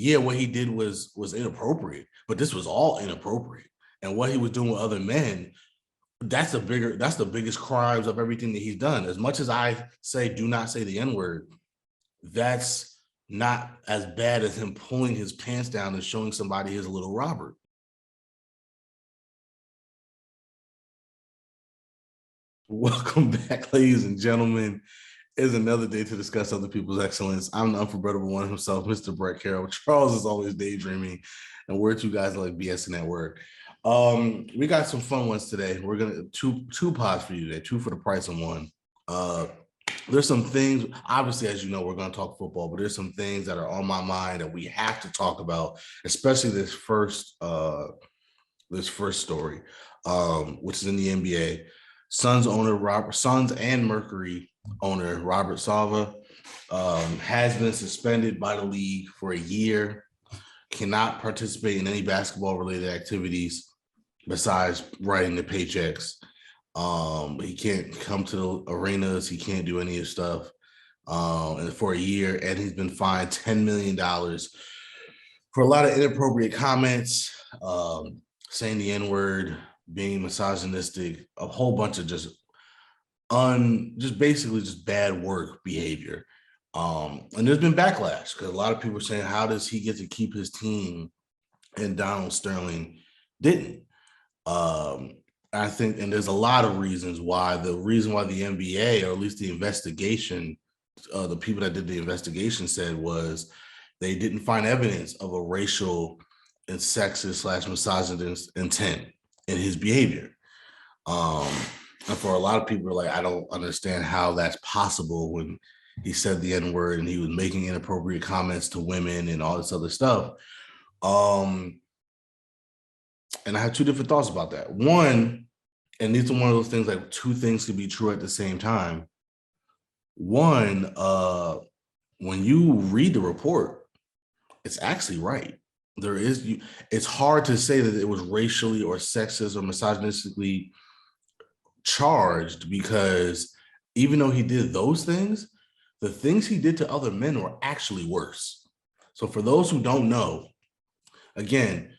Yeah, what he did was inappropriate, but this was all inappropriate. And what he was doing with other men, that's the biggest crimes of everything that he's done. As much as I say, do not say the N-word, that's not as bad as him pulling his pants down and showing somebody his little Robert. Welcome back, ladies and gentlemen. Is another day to discuss other people's excellence. I'm the unforgettable one himself, Mr. Brett Carroll. Charles is always daydreaming, and we're two guys like BSN at work. We got some fun ones today. We're gonna two pods for you today, two for the price of one. There's some things, obviously, as you know, we're going to talk football, but there's some things that are on my mind that we have to talk about, especially this first story, which is in the NBA. Suns and Mercury owner Robert Sarver has been suspended by the league for a year, cannot participate in any basketball-related activities besides writing the paychecks. He can't come to the arenas. He can't do any of the stuff and for a year, and he's been fined $10 million for a lot of inappropriate comments, saying the N-word, being misogynistic, a whole bunch of just basically bad work behavior. And there's been backlash because a lot of people are saying, how does he get to keep his team and Donald Sterling didn't? I think, and there's a lot of reasons why. The reason why the NBA, or at least the investigation, the people that did the investigation said was they didn't find evidence of a racial and sexist / misogynist intent in his behavior. And for a lot of people, like, I don't understand how that's possible when he said the N-word and he was making inappropriate comments to women and all this other stuff. And I have two different thoughts about that. One, and these are one of those things, like two things can be true at the same time. One, when you read the report, it's actually right. It's hard to say that it was racially or sexist or misogynistically charged, because even though he did those things, the things he did to other men were actually worse. So for those who don't know, again,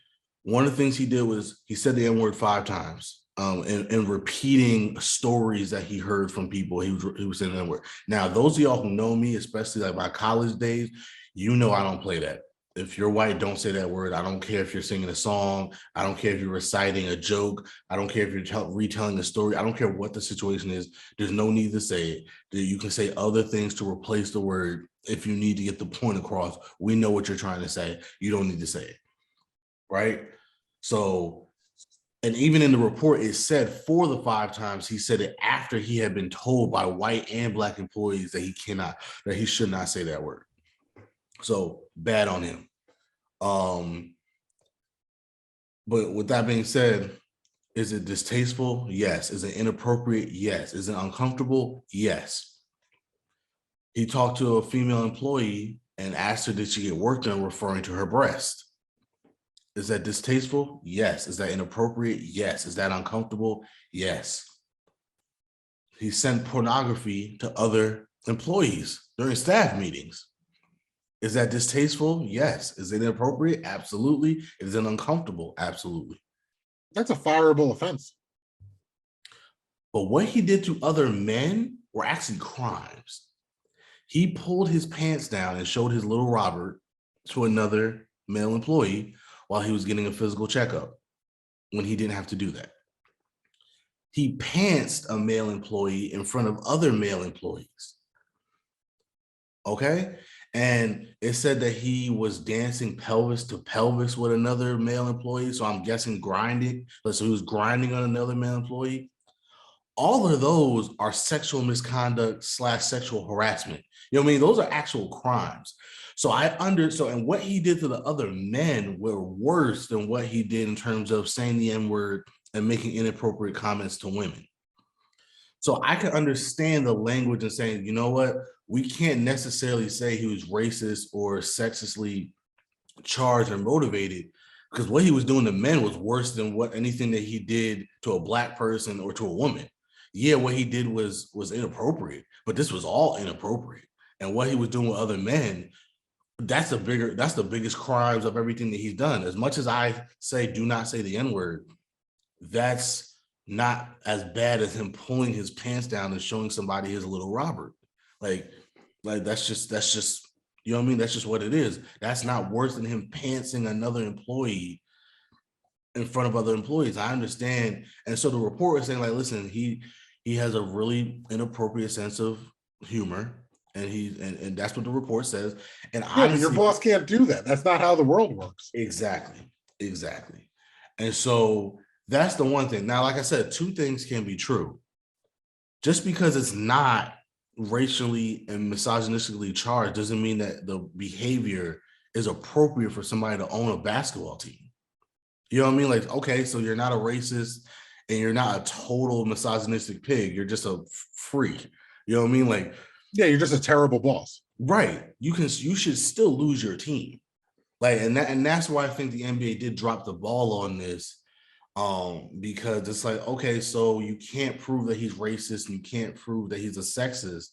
one of the things he did was he said the N-word 5 times, and repeating stories that he heard from people. He was saying the N-word. Now, those of y'all who know me, especially like my college days, you know I don't play that. If you're white, don't say that word. I don't care if you're singing a song. I don't care if you're reciting a joke. I don't care if you're retelling a story. I don't care what the situation is. There's no need to say it. You can say other things to replace the word if you need to get the point across. We know what you're trying to say. You don't need to say it, right? So, and even in the report, it said for the 5 times, he said it after he had been told by white and black employees that he should not say that word. So bad on him. But with that being said, is it distasteful? Yes. Is it inappropriate? Yes. Is it uncomfortable? Yes. He talked to a female employee and asked her, did she get work done, referring to her breast? Is that distasteful? Yes. Is that inappropriate? Yes. Is that uncomfortable? Yes. He sent pornography to other employees during staff meetings. Is that distasteful? Yes. Is it inappropriate? Absolutely. Is it uncomfortable? Absolutely. That's a fireable offense. But what he did to other men were actually crimes. He pulled his pants down and showed his little Robert to another male employee while he was getting a physical checkup, when he didn't have to do that. He pantsed a male employee in front of other male employees. Okay? And it said that he was dancing pelvis to pelvis with another male employee. So I'm guessing grinding. So he was grinding on another male employee. All of those are sexual misconduct / sexual harassment. You know what I mean? Those are actual crimes. So and what he did to the other men were worse than what he did in terms of saying the N-word and making inappropriate comments to women. So I can understand the language and saying, you know what? We can't necessarily say he was racist or sexistly charged or motivated, because what he was doing to men was worse than anything that he did to a black person or to a woman. Yeah, what he did was inappropriate, but this was all inappropriate. And what he was doing with other men, that's the biggest crimes of everything that he's done. As much as I say do not say the N-word, that's not as bad as him pulling his pants down and showing somebody his little Robert. Like that's just you know what I mean? That's just what it is. That's not worse than him pantsing another employee in front of other employees. I understand. And so the report is saying, like, listen, he has a really inappropriate sense of humor. And that's what the report says. And Yeah, but your honestly, boss can't do that. That's not how the world works. exactly. And so that's the one thing. Now, like I said, two things can be true. Just because it's not racially and misogynistically charged doesn't mean that the behavior is appropriate for somebody to own a basketball team. You know what I mean? Like, okay, so you're not a racist and you're not a total misogynistic pig. You're just a freak. You know what I mean? Like, yeah, you're just a terrible boss. Right. You should still lose your team. Like, and that's why I think the NBA did drop the ball on this. Because it's like, okay, so you can't prove that he's racist and you can't prove that he's a sexist,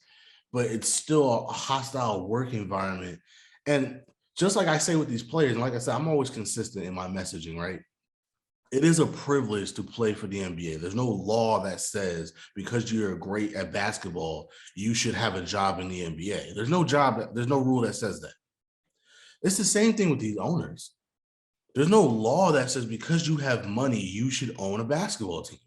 but it's still a hostile work environment. And just like I say with these players, and like I said, I'm always consistent in my messaging, right? It is a privilege to play for the NBA. There's no law that says because you're great at basketball, you should have a job in the NBA. There's no rule that says that. It's the same thing with these owners. There's no law that says because you have money, you should own a basketball team.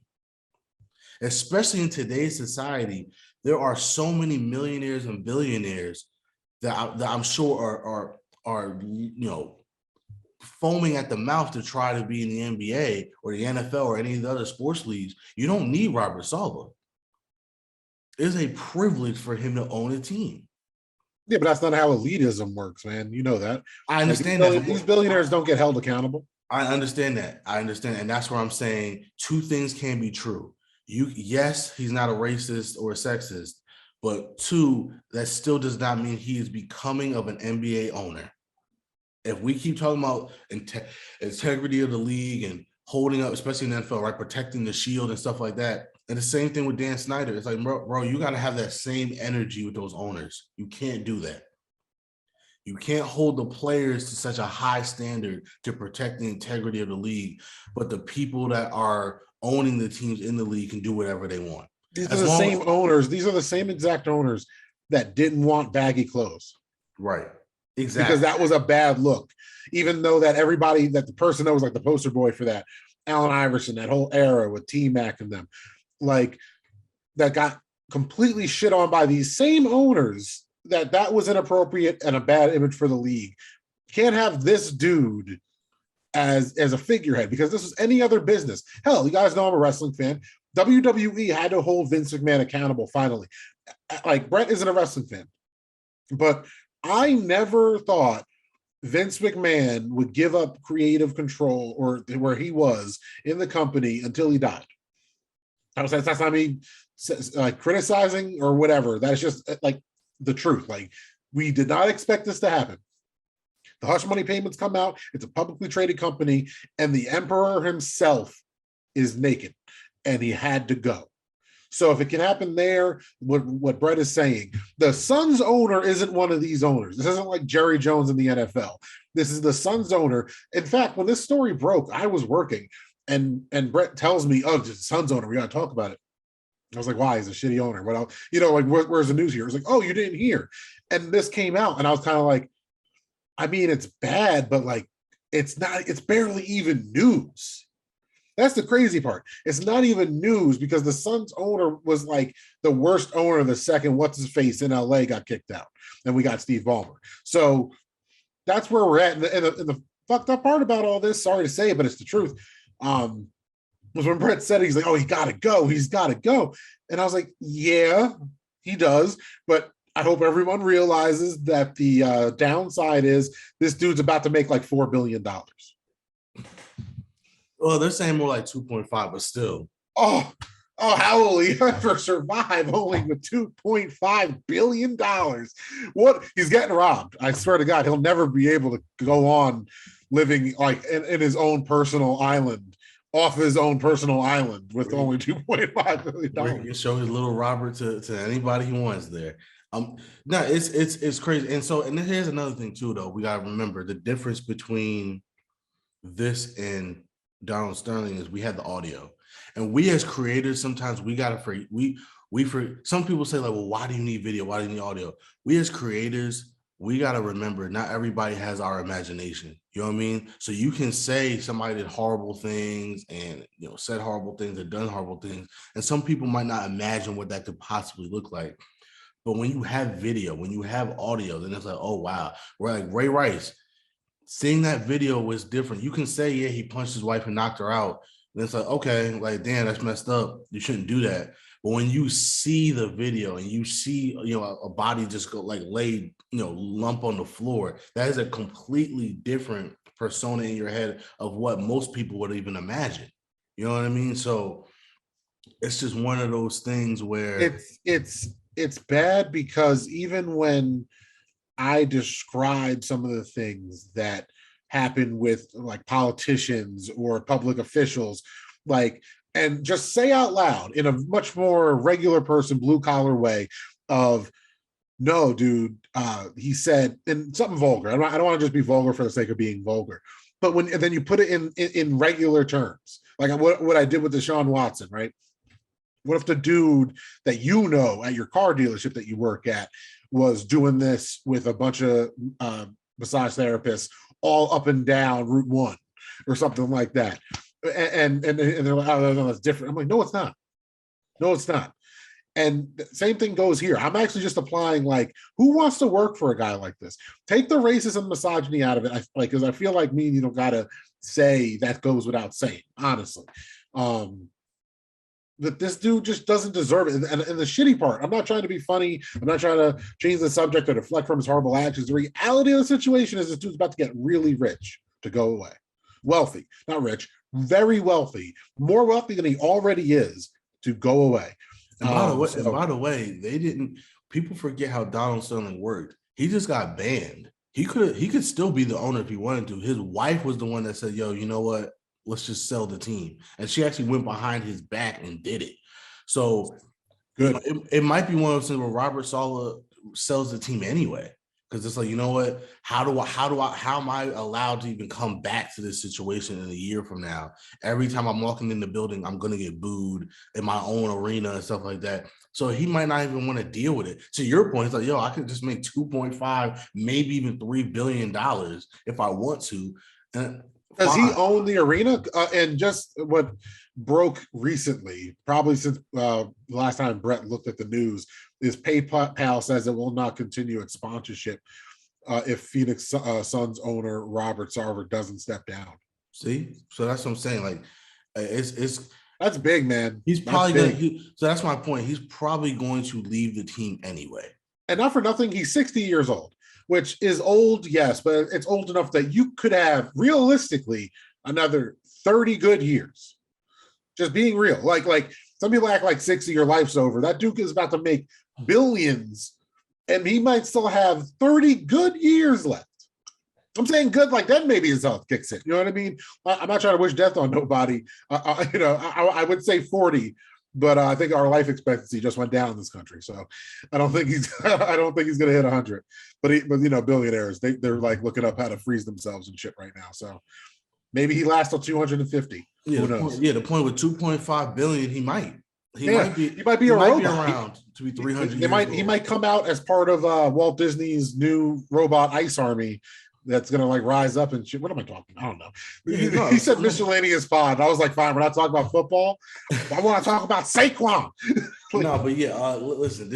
Especially in today's society, there are so many millionaires and billionaires that I'm sure are foaming at the mouth to try to be in the NBA or the NFL or any of the other sports leagues. You don't need Robert Sarver. It's a privilege for him to own a team. Yeah, but that's not how elitism works, man. You know that. I understand that. These billionaires don't get held accountable. I understand that. And that's where I'm saying two things can be true. Yes, he's not a racist or a sexist, but two, that still does not mean he is becoming of an NBA owner. If we keep talking about integrity of the league and holding up, especially in the NFL, right, protecting the shield and stuff like that, and the same thing with Dan Snyder, it's like, bro, you got to have that same energy with those owners. You can't do that. You can't hold the players to such a high standard to protect the integrity of the league, but the people that are owning the teams in the league can do whatever they want. These are the same owners. These are the same exact owners that didn't want baggy clothes. Right. Exactly. Because that was a bad look. Even though that the person that was like the poster boy for that, Allen Iverson, that whole era with T-Mac and them, like that got completely shit on by these same owners that was inappropriate and a bad image for the league. Can't have this dude as a figurehead because this was any other business. Hell, you guys know I'm a wrestling fan. WWE had to hold Vince McMahon accountable finally. Like, Brett isn't a wrestling fan, but I never thought Vince McMahon would give up creative control or where he was in the company until he died. That's not me like criticizing or whatever. That's just like the truth. Like, we did not expect this to happen. The hush money payments come out. It's a publicly traded company, and the emperor himself is naked, and he had to go. So if it can happen there, what Brett is saying, the Suns owner isn't one of these owners. This isn't like Jerry Jones in the NFL. This is the Suns owner. In fact, when this story broke, I was working, and Brett tells me, "Oh, the Suns owner, we got to talk about it." I was like, "Why? He's a shitty owner." What else? Like, where's the news here? It's like, "Oh, you didn't hear." And this came out, and I was kind of like, I mean, it's bad, but like, it's barely even news. That's the crazy part. It's not even news because the Suns owner was like the worst owner the second what's-his-face in LA got kicked out, and we got Steve Ballmer. So that's where we're at. And the fucked up part about all this, sorry to say it, but it's the truth, was when Brett said, he's like, "Oh, he's got to go. And I was like, yeah, he does. But I hope everyone realizes that the downside is this dude's about to make like $4 billion. Well, they're saying more like 2.5, but still. Oh, how will he ever survive only with $2.5 billion? What? He's getting robbed. I swear to God, he'll never be able to go on living like in his own personal island, off his own personal island with only $2.5 billion. He can show his little Robert to anybody he wants there. No, it's crazy. And here's another thing too, though. We gotta remember the difference between this and Donald Sterling is we had the audio. And we as creators, sometimes we gotta for some people say, like, well, why do you need video? Why do you need audio? We as creators, we gotta remember not everybody has our imagination. You know what I mean? So you can say somebody did horrible things and said horrible things and done horrible things. And some people might not imagine what that could possibly look like. But when you have video, when you have audio, then it's like, oh wow. We're like Ray Rice. Seeing that video was different. You can say, yeah, he punched his wife and knocked her out. And it's like, okay, like, damn, that's messed up. You shouldn't do that. But when you see the video and you see, a body just go like laid, lump on the floor, that is a completely different persona in your head of what most people would even imagine. You know what I mean? So it's just one of those things where It's bad because even when I describe some of the things that happen with like politicians or public officials, like, and just say out loud in a much more regular person, blue collar way of, no, dude, he said, and something vulgar. I don't want to just be vulgar for the sake of being vulgar. But and then you put it in regular terms, like what I did with Deshaun Watson, right? What if the dude that at your car dealership that you work at was doing this with a bunch of massage therapists all up and down Route 1 or something like that? And they're like, oh, no, that's different. I'm like, no, it's not. No, it's not. And the same thing goes here. I'm actually just applying, like, who wants to work for a guy like this? Take the racism, misogyny out of it. Because I feel like me and you don't got to say that goes without saying, honestly. That this dude just doesn't deserve it. And the shitty part, I'm not trying to be funny. I'm not trying to change the subject or deflect from his horrible actions. The reality of the situation is this dude's about to get really rich to go away. Wealthy, not rich, very wealthy, more wealthy than he already is to go away. And by the way, they didn't. People forget how Donald Sterling worked. He just got banned. He could still be the owner if he wanted to. His wife was the one that said, "Yo, you know what? Let's just sell the team." And she actually went behind his back and did it. So good. It might be one of those things where Robert Saleh sells the team anyway. Because it's like, you know what? How am I allowed to even come back to this situation in a year from now? Every time I'm walking in the building, I'm gonna get booed in my own arena and stuff like that. So he might not even want to deal with it. To your point, it's like, yo, I could just make 2.5, maybe even $3 billion if I want to. And does he own the arena? And just what broke recently, probably since the last time Brett looked at the news, is PayPal says it will not continue its sponsorship if Phoenix Suns owner Robert Sarver doesn't step down. See, so that's what I'm saying. Like, it's that's big, man. He's probably going. So that's my point. He's probably going to leave the team anyway. And not for nothing, he's 60 years old, which is old, yes, but it's old enough that you could have realistically another 30 good years. Just being real. Like some people act like 60, your life's over. That Duke is about to make billions, and he might still have 30 good years left. I'm saying good, like then maybe his health kicks in. You know what I mean? I'm not trying to wish death on nobody. I would say 40, but I think our life expectancy just went down in this country. So I don't think he's going to hit 100. But billionaires, they're like looking up how to freeze themselves and shit right now. So maybe he lasts till 250. Yeah, who knows? The point with 2.5 billion, he might. He might be around to be 300. He might come out as part of Walt Disney's new robot ice army that's gonna like rise up and shit. What am I talking? I don't know. He said miscellaneous pod. I was like, fine, we're not talking about football. I want to talk about Saquon. No, but yeah, listen.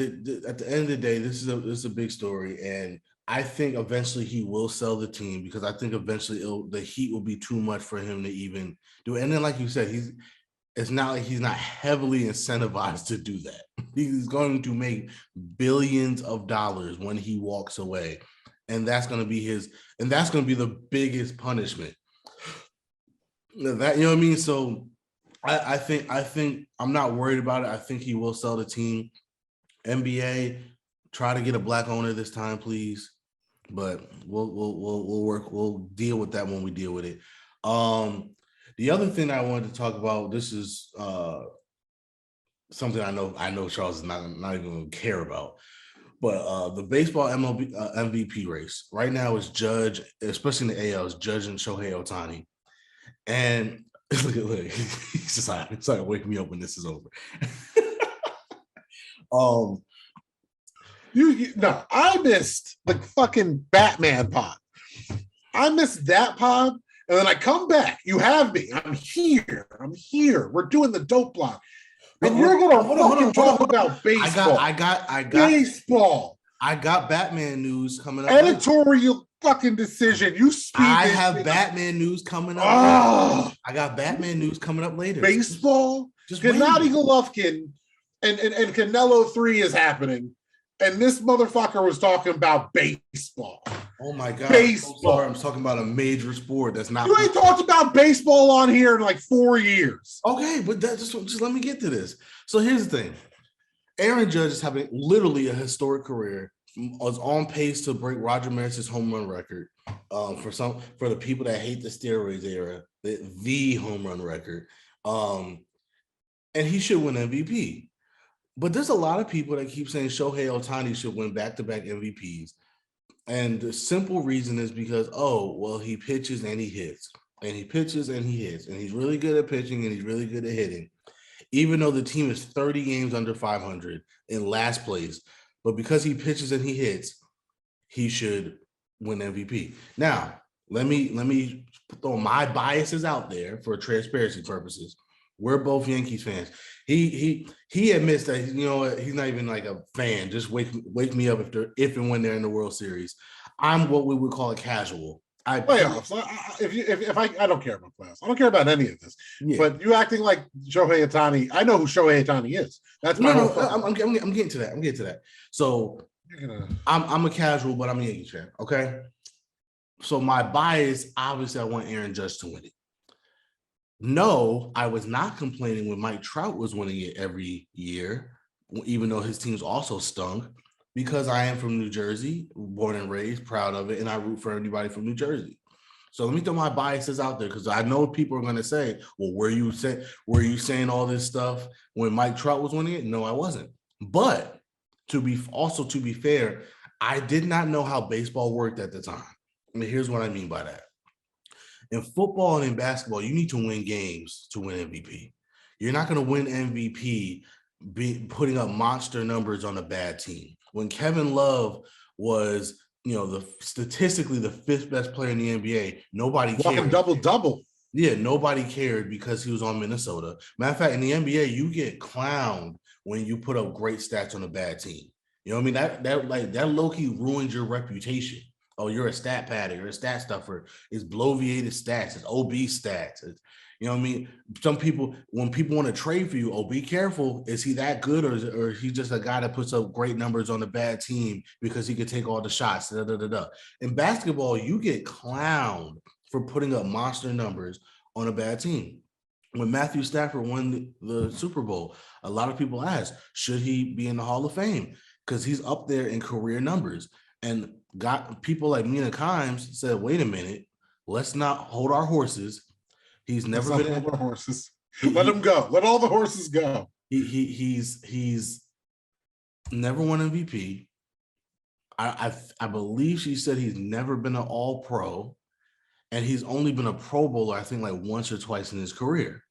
At the end of the day, this is a big story, and I think eventually he will sell the team because I think eventually the heat will be too much for him to even do it. And then, like you said, it's not like he's not heavily incentivized to do that. He's going to make billions of dollars when he walks away. And that's going to be the biggest punishment. That, you know what I mean? So I think I'm not worried about it. I think he will sell the team. NBA, try to get a black owner this time, please. But we'll deal with that when we deal with it. The other thing I wanted to talk about, this is something I know Charles is not even going to care about. But the baseball MLB MVP race right now is Judge, especially in the AL, is Judge and Shohei Ohtani. And look, he's just like, it's like wake me up when this is over. No, I missed the fucking Batman pod. I missed that pod, and then I come back. You have me. I'm here. We're doing the dope block. And you're gonna talk about baseball. I got baseball. I got Batman news coming up. Editorial later. Fucking decision. You speak. I have Batman news coming up. I got Batman news coming up later. Baseball. Just Gennady Golovkin and Canelo 3 is happening. And this motherfucker was talking about baseball. Oh my God. Baseball. So sorry, I'm talking about a major sport that's not. You ain't talked about baseball on here in like 4 years. Okay, but that just let me get to this. So here's the thing. Aaron Judge is having literally a historic career. Was on pace to break Roger Maris's home run record. For the people that hate the steroids era, the home run record. And he should win MVP. But there's a lot of people that keep saying Shohei Ohtani should win back-to-back MVPs. And the simple reason is because, he pitches and he hits. And he pitches and he hits. And he's really good at pitching and he's really good at hitting. Even though the team is 30 games under 500 in last place. But because he pitches and he hits, he should win MVP. Now, let me throw my biases out there for transparency purposes. We're both Yankees fans. He admits that he's not even like a fan. Just wake me up if and when they're in the World Series. I'm what we would call a casual. Playoffs. If I don't care about playoffs. I don't care about any of this. Yeah. But you acting like Shohei Ohtani. I know who Shohei Ohtani is. That's my I'm getting to that. So I'm a casual, but I'm a Yankees fan. Okay. So my bias, obviously, I want Aaron Judge to win it. No, I was not complaining when Mike Trout was winning it every year, even though his teams also stunk, because I am from New Jersey, born and raised, proud of it, and I root for anybody from New Jersey. So let me throw my biases out there because I know people are going to say, well, were you saying all this stuff when Mike Trout was winning it? No, I wasn't. But to be fair, I did not know how baseball worked at the time. I mean, here's what I mean by that. In football and in basketball, you need to win games to win MVP. You're not going to win MVP putting up monster numbers on a bad team. When Kevin Love was, statistically the 5th best player in the NBA, nobody cared. Double-double. Yeah, nobody cared because he was on Minnesota. Matter of fact, in the NBA, you get clowned when you put up great stats on a bad team. You know what I mean? That low-key ruins your reputation. Oh, you're a stat padder, you're a stat stuffer. It's bloviated stats, it's OB stats. You know what I mean? Some people, when people want to trade for you, be careful. Is he that good or is he just a guy that puts up great numbers on a bad team because he could take all the shots? In basketball, you get clowned for putting up monster numbers on a bad team. When Matthew Stafford won the Super Bowl, a lot of people asked, should he be in the Hall of Fame? Because he's up there in career numbers. And got people like Mina Kimes said, wait a minute, let's not hold our horses. He's never been hold our horses. Let him go. Let all the horses go. He's never won MVP. I believe she said he's never been an All-Pro, and he's only been a Pro Bowler, I think, like once or twice in his career.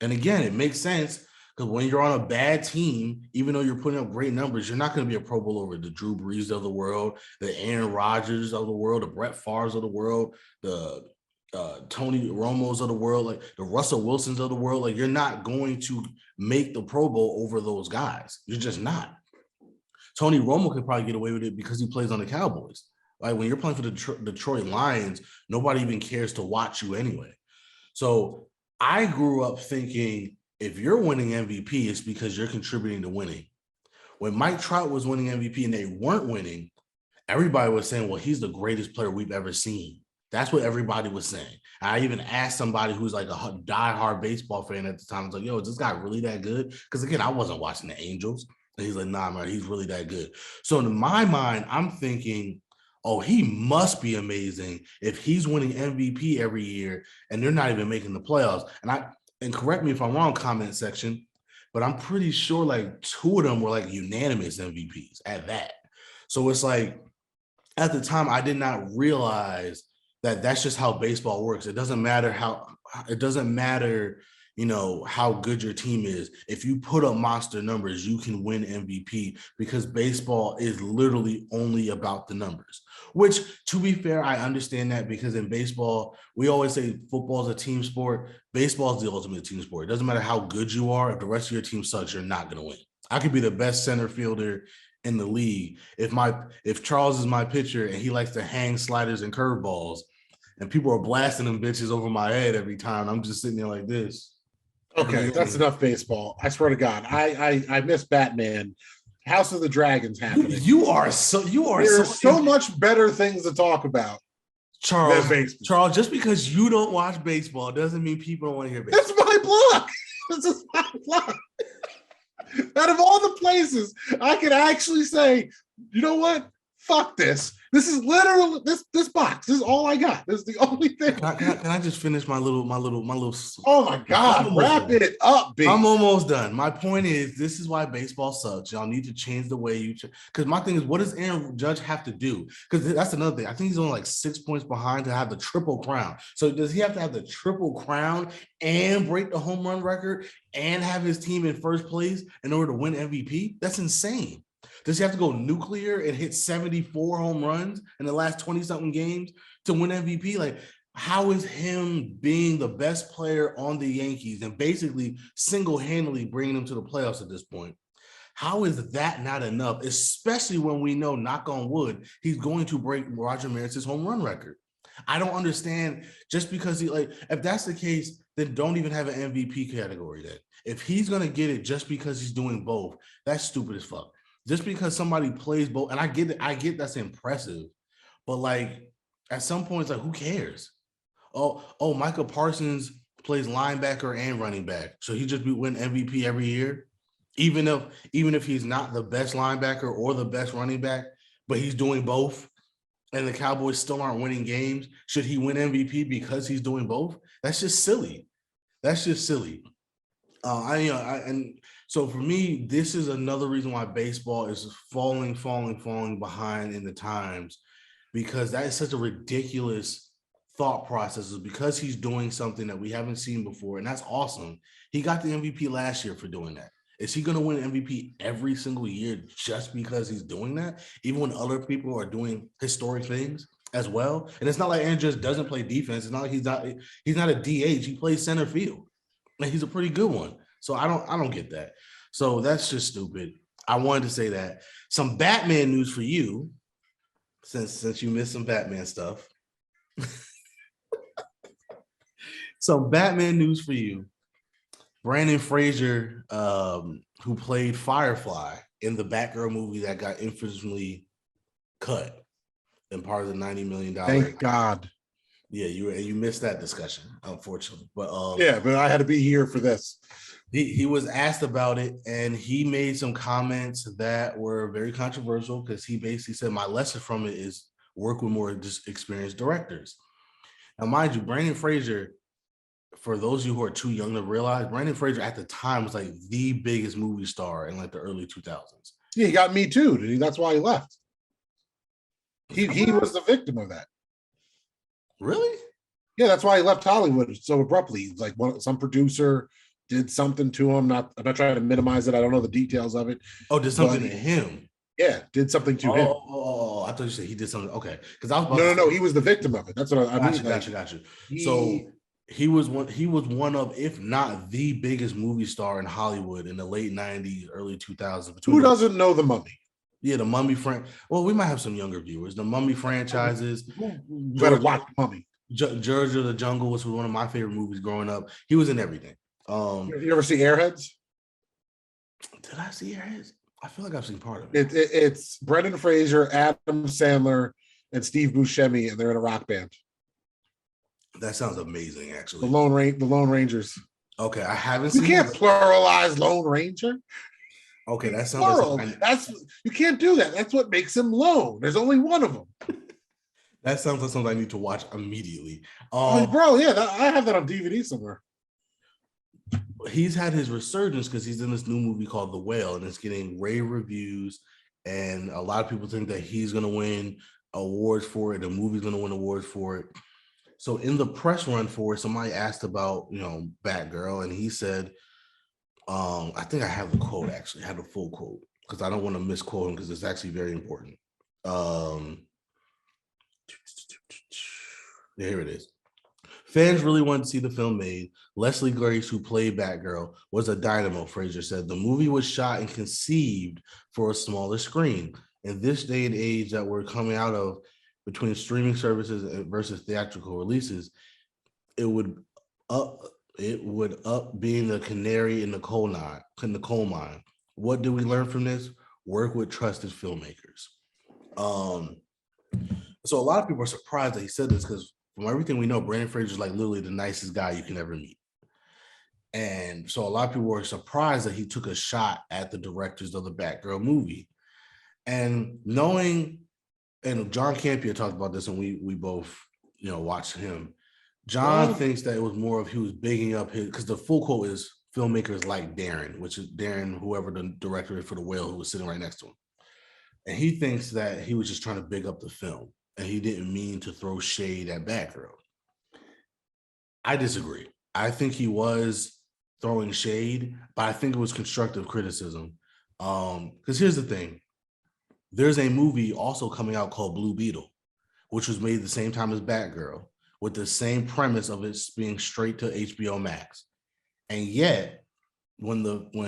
And again, it makes sense. Because when you're on a bad team, even though you're putting up great numbers, you're not going to be a Pro Bowler over the Drew Brees of the world, the Aaron Rodgers of the world, the Brett Favres of the world, the Tony Romos of the world, like the Russell Wilsons of the world. Like, you're not going to make the Pro Bowl over those guys. You're just not. Tony Romo could probably get away with it because he plays on the Cowboys. Like, when you're playing for the Detroit Lions, nobody even cares to watch you anyway. So I grew up thinking, if you're winning MVP, it's because you're contributing to winning. When Mike Trout was winning MVP and they weren't winning, everybody was saying, well, he's the greatest player we've ever seen. That's what everybody was saying. I even asked somebody who's like a diehard baseball fan at the time. I was like, yo, is this guy really that good? Because again, I wasn't watching the Angels. And he's like, nah, man, he's really that good. So in my mind, I'm thinking, oh, he must be amazing if he's winning MVP every year and they're not even making the playoffs. And correct me if I'm wrong, comment section, but I'm pretty sure like 2 of them were like unanimous MVPs at that. So it's like at the time I did not realize that that's just how baseball works. It doesn't matter how good your team is. If you put up monster numbers, you can win MVP because baseball is literally only about the numbers. Which, to be fair, I understand that because in baseball, we always say football is a team sport. Baseball is the ultimate team sport. It doesn't matter how good you are. If the rest of your team sucks, you're not going to win. I could be the best center fielder in the league. If Charles is my pitcher and he likes to hang sliders and curveballs, and people are blasting them bitches over my head every time, I'm just sitting there like this. Okay, that's enough baseball. I swear to God, I miss Batman. House of the Dragons happening. There's so much better things to talk about. Charles, just because you don't watch baseball doesn't mean people don't want to hear baseball. That's my block. This is my block. Out of all the places, I can actually say, you know what? Fuck this. This is literally this box. This is all I got. This is the only thing. Can I just finish my little? Oh my God! Wrap it up, B. I'm almost done. My point is, this is why baseball sucks. Y'all need to change the way you. Because my thing is, what does Aaron Judge have to do? Because that's another thing. I think he's only like 6 points behind to have the triple crown. So does he have to have the triple crown and break the home run record and have his team in first place in order to win MVP? That's insane. Does he have to go nuclear and hit 74 home runs in the last 20-something games to win MVP? Like, how is him being the best player on the Yankees and basically single-handedly bringing them to the playoffs at this point? How is that not enough, especially when we know, knock on wood, he's going to break Roger Maris's home run record? I don't understand just because if that's the case, then don't even have an MVP category then. If he's going to get it just because he's doing both, that's stupid as fuck. Just because somebody plays both, and I get that's impressive, but like at some point, it's like, who cares? Oh, Micah Parsons plays linebacker and running back, so he just win MVP every year, even if he's not the best linebacker or the best running back, but he's doing both, and the Cowboys still aren't winning games. Should he win MVP because he's doing both? That's just silly. So for me, this is another reason why baseball is falling behind in the times, because that is such a ridiculous thought process. Is because he's doing something that we haven't seen before, and that's awesome. He got the MVP last year for doing that. Is he going to win MVP every single year just because he's doing that, even when other people are doing historic things as well? And it's not like Aaron just doesn't play defense. It's not like he's not a DH. He plays center field, and he's a pretty good one. So I don't get that. So that's just stupid. I wanted to say that. Some Batman news for you, since you missed some Batman stuff. Some Batman news for you. Brandon Fraser, who played Firefly in the Batgirl movie that got infamously cut and part of the $90 million. Thank God. Yeah, you missed that discussion, unfortunately. But but I had to be here for this. He was asked about it, and he made some comments that were very controversial because he basically said, my lesson from it is work with more experienced directors. Now, mind you, Brandon Fraser, for those of you who are too young to realize, Brandon Fraser at the time was like the biggest movie star in like the early 2000s. Yeah, he got Me Too. That's why he left. He was the victim of that. Really? Yeah, that's why he left Hollywood so abruptly. Like some producer did something to him. I'm not trying to minimize it. I don't know the details of it. Oh, did something to him? Yeah, did something to him. Oh, I thought you said he did something. Okay, because I was about no, he was the victim of it. That's what I mean. Got you. So he was one of, if not the biggest movie star in Hollywood in the late 90s, early 2000s. Who doesn't know The Mummy? Yeah, the Mummy Well, we might have some younger viewers. The Mummy franchises. You better watch Mummy. George of the Jungle was one of my favorite movies growing up. He was in everything. You ever see Airheads? Did I see Airheads? I feel like I've seen part of it. It's Brendan Fraser, Adam Sandler, and Steve Buscemi, and they're in a rock band. That sounds amazing, actually. The Lone Rangers. Okay, I haven't seen. You can't pluralize Lone Ranger. Okay, that sounds like you can't do that. That's what makes him lone. There's only one of them. That sounds like something I need to watch immediately. Bro, yeah, I have that on DVD somewhere. He's had his resurgence because he's in this new movie called The Whale, and it's getting rave reviews. and a lot of people think that he's going to win awards for it. The movie's going to win awards for it. So in the press run for it, somebody asked about, Batgirl, and he said, I think I have the quote, actually. I have the full quote because I don't want to misquote him because it's actually very important. Here it is. Fans really wanted to see the film made. Leslie Grace, who played Batgirl, was a dynamo, Fraser said. The movie was shot and conceived for a smaller screen. In this day and age that we're coming out of, between streaming services versus theatrical releases, it would up being the canary in the coal mine. What do we learn from this? Work with trusted filmmakers. So a lot of people are surprised that he said this because from everything we know, Brandon Fraser is like literally the nicest guy you can ever meet. And so a lot of people were surprised that he took a shot at the directors of the Batgirl movie. And knowing, and John Campea talked about this, and we both, watched him. John thinks that it was more of he was bigging up his, because the full quote is filmmakers like Darren, which is Darren, whoever the director is for The Whale, who was sitting right next to him. And he thinks that he was just trying to big up the film and he didn't mean to throw shade at Batgirl. I disagree. I think he was throwing shade, but I think it was constructive criticism. Because here's the thing. There's a movie also coming out called Blue Beetle, which was made the same time as Batgirl, with the same premise of it being straight to HBO Max. And yet, when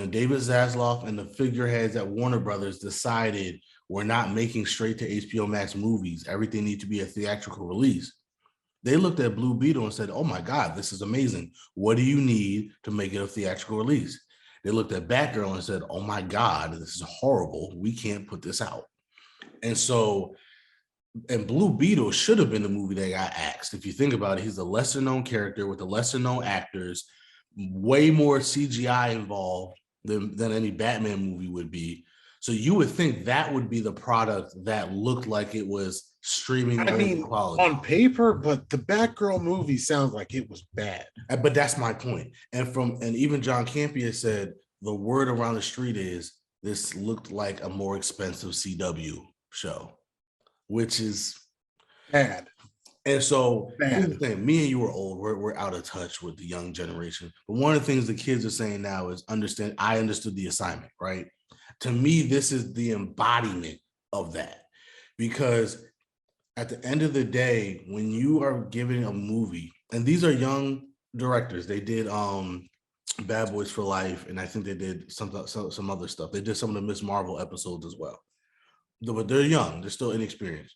David Zaslav and the figureheads at Warner Brothers decided we're not making straight to HBO Max movies, everything needs to be a theatrical release, they looked at Blue Beetle and said, oh my God, this is amazing. What do you need to make it a theatrical release? They looked at Batgirl and said, oh my God, this is horrible. We can't put this out. And so, and Blue Beetle should have been the movie that got axed. If you think about it, he's a lesser known character with the lesser known actors, way more CGI involved than any Batman movie would be. So you would think that would be the product that looked like it was streaming quality on paper, but the Batgirl movie sounds like it was bad. But that's my point. And even John Campea said the word around the street is this looked like a more expensive CW show, which is bad. And so here's the thing, me and you are old, we're out of touch with the young generation. But one of the things the kids are saying now is I understood the assignment, right? To me, this is the embodiment of that. Because at the end of the day, when you are giving a movie, and these are young directors, they did Bad Boys for Life, and I think they did some other stuff. They did some of the Miss Marvel episodes as well. But they're young, they're still inexperienced.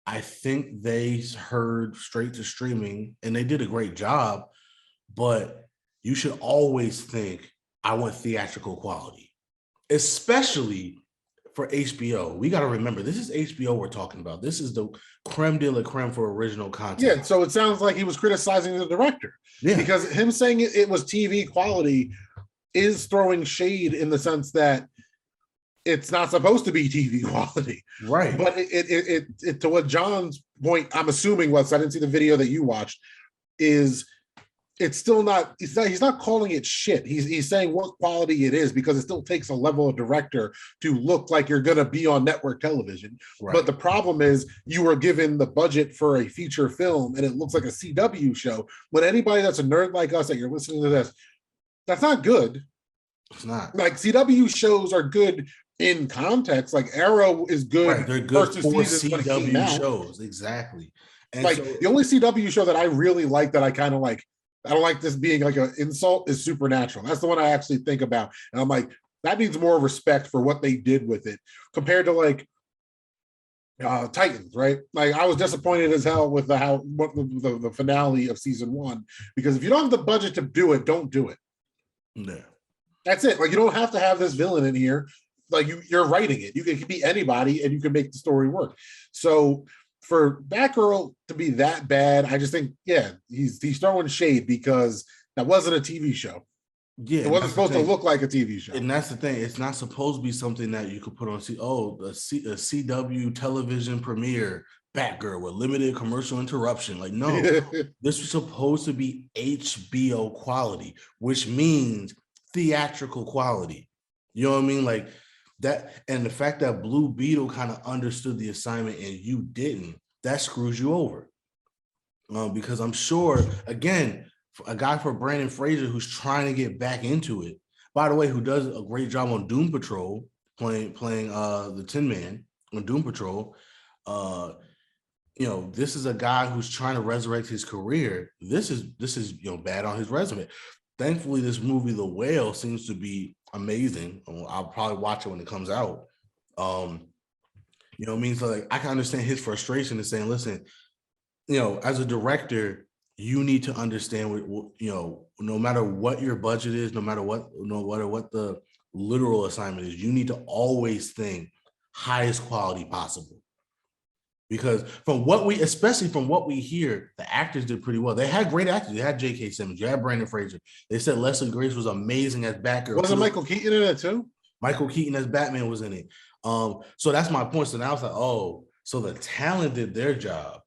I think they heard straight to streaming and they did a great job, but you should always think, I want theatrical quality, especially for HBO. We got to remember, this is HBO we're talking about. This is the creme de la creme for original content. Yeah, so it sounds like he was criticizing the director. Yeah. Because him saying it was TV quality is throwing shade in the sense that it's not supposed to be TV quality, right? But it to what John's point, I'm assuming was, I didn't see the video that you watched, is it's still not. He's not calling it shit. He's saying what quality it is, because it still takes a level of director to look like you're gonna be on network television. Right. But the problem is you were given the budget for a feature film and it looks like a CW show. When anybody that's a nerd like us that you're listening to this, that's not good. It's not. Like CW shows are good in context, like Arrow is good. Right, they're good for CW shows, exactly. And like, so, the only CW show that I really like, that I kind of like, I don't like this being like an insult, is Supernatural. That's the one I actually think about, and I'm like, that needs more respect for what they did with it compared to like Titans, right? Like, I was disappointed as hell with the finale of season 1, because if you don't have the budget to do it, don't do it. Yeah, that's it. Like, you don't have to have this villain in here. Like, you're writing it. You can be anybody and you can make the story work. So for Batgirl to be that bad, I just think, yeah, he's throwing shade because that wasn't a TV show. Yeah, it wasn't supposed to look like a TV show. And that's the thing. It's not supposed to be something that you could put on a CW television premiere, Batgirl with limited commercial interruption. Like, no, this was supposed to be HBO quality, which means theatrical quality. You know what I mean? Like, that, and the fact that Blue Beetle kind of understood the assignment and you didn't, that screws you over. Because I'm sure, again, a guy for Brandon Fraser who's trying to get back into it, by the way, who does a great job on Doom Patrol, playing the Tin Man on Doom Patrol. This is a guy who's trying to resurrect his career. This is bad on his resume. Thankfully, this movie, The Whale, seems to be amazing. I'll probably watch it when it comes out. So like I can understand his frustration in saying, listen, as a director, you need to understand no matter what your budget is, no matter what the literal assignment is, you need to always think highest quality possible. Because especially from what we hear, the actors did pretty well. They had great actors. They had J.K. Simmons. You had Brandon Fraser. They said Leslie Grace was amazing as Batgirl. Wasn't Michael Keaton in it too? Michael Keaton as Batman was in it. So that's my point. So now it's like, oh, so the talent did their job.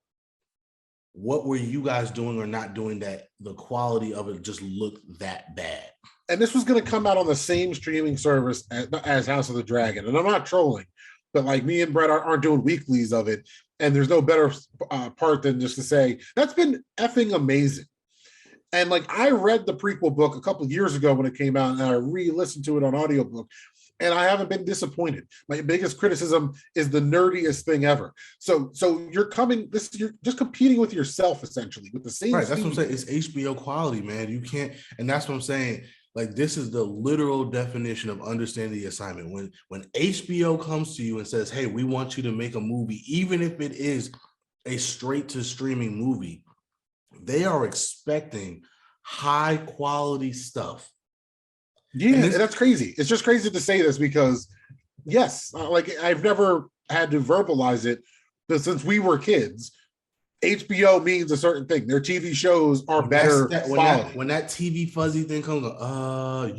What were you guys doing or not doing that the quality of it just looked that bad? And this was going to come out on the same streaming service as House of the Dragon. And I'm not trolling, but like me and Brett aren't doing weeklies of it. And there's no better part than just to say, that's been effing amazing. And like, I read the prequel book a couple of years ago when it came out, and I re-listened to it on audiobook, and I haven't been disappointed. My biggest criticism is the nerdiest thing ever. So you're just competing with yourself, essentially, with the same. Right, that's what I'm saying. It's HBO quality, man. You can't, and that's what I'm saying. Like, this is the literal definition of understanding the assignment. When HBO comes to you and says, hey, we want you to make a movie, even if it is a straight to streaming movie, they are expecting high quality stuff. Yeah, and that's crazy. It's just crazy to say this because, yes, like I've never had to verbalize it, but since we were kids, HBO means a certain thing. Their TV shows are better quality. When that TV fuzzy thing comes,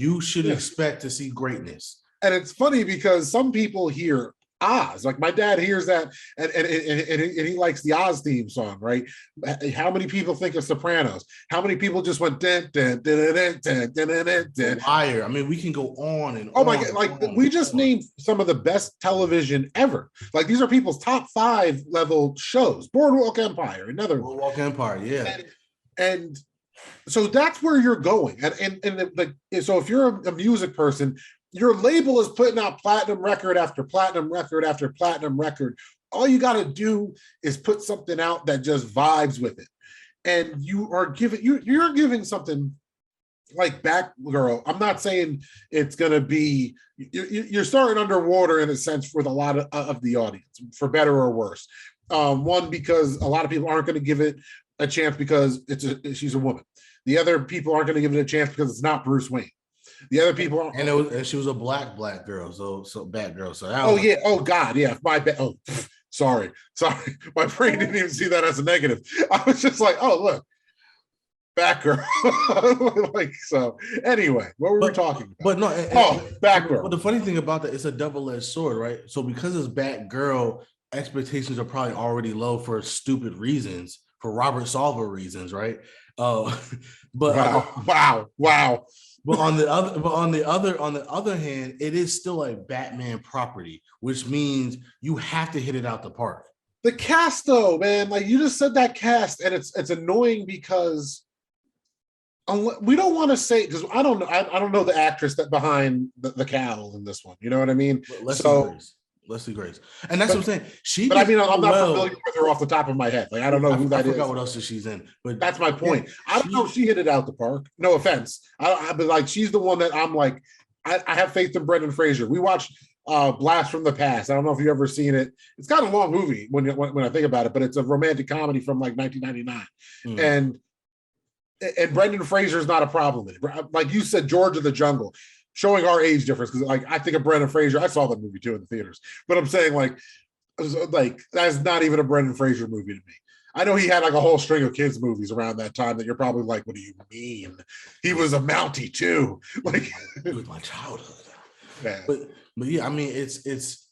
you should expect to see greatness. And it's funny because some people hear Oz, like my dad hears that, and he likes the Oz theme song, right? How many people think of Sopranos? How many people just went dun, dun, dun, dun, dun, dun, dun, dun. Liar. I mean, we can go on and oh my god, like we just named some of the best television ever. Like these are people's top 5 level shows. Boardwalk Empire, another Boardwalk Empire, yeah. And so that's where you're going. So if you're a music person, your label is putting out platinum record after platinum record after platinum record. All you got to do is put something out that just vibes with it. And you're giving something like Batgirl. I'm not saying it's going to be, you're starting underwater in a sense with a lot of the audience, for better or worse. One, because a lot of people aren't going to give it a chance because she's a woman. The other people aren't going to give it a chance because it's not Bruce Wayne. The other people aren't. And she was a black girl, so Batgirl. So sorry, my brain didn't even see that as a negative. I was just like, oh look, Batgirl. Like, so anyway, what were we talking about? But no, Batgirl. But the funny thing about that, it's a double-edged sword, right? So because it's Batgirl, expectations are probably already low for stupid reasons, for Robert Sarver reasons, right? Wow. But on the other hand, it is still a Batman property, which means you have to hit it out the park. The cast, though, man, like you just said that cast, and it's annoying because we don't want to say, because I don't know the actress that behind the cowl in this one. You know what I mean? Leslie Grace, and that's what I'm saying. I'm not familiar with her off the top of my head. Like I don't know who that is. I forgot what else she's in, but that's my point. I don't know if she hit it out the park. No offense, but like she's the one that I'm like, I have faith in Brendan Fraser. We watched Blast from the Past. I don't know if you've ever seen it. It's kind of a long movie when I think about it, but it's a romantic comedy from like 1999, and Brendan Fraser is not a problem in it. Like you said, George of the Jungle. Showing our age difference, because like I think of Brendan Fraser. I saw that movie too in the theaters, but I'm saying like that's not even a Brendan Fraser movie to me. I know he had like a whole string of kids movies around that time that you're probably like, what do you mean? He was a Mountie too. Like it was my childhood. Yeah. But yeah, I mean it's this,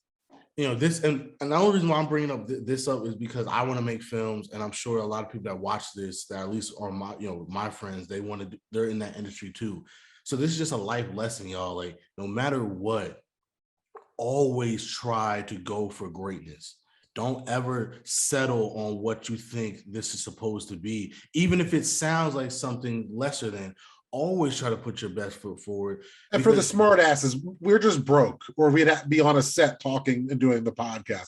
and the only reason why I'm bringing up this up is because I want to make films, and I'm sure a lot of people that watch this, that at least are my friends, they're in that industry too. So this is just a life lesson, y'all. Like, no matter what, always try to go for greatness. Don't ever settle on what you think this is supposed to be, even if it sounds like something lesser than. Always try to put your best foot forward. And for the smart asses, we're just broke, or we'd have to be on a set talking and doing the podcast.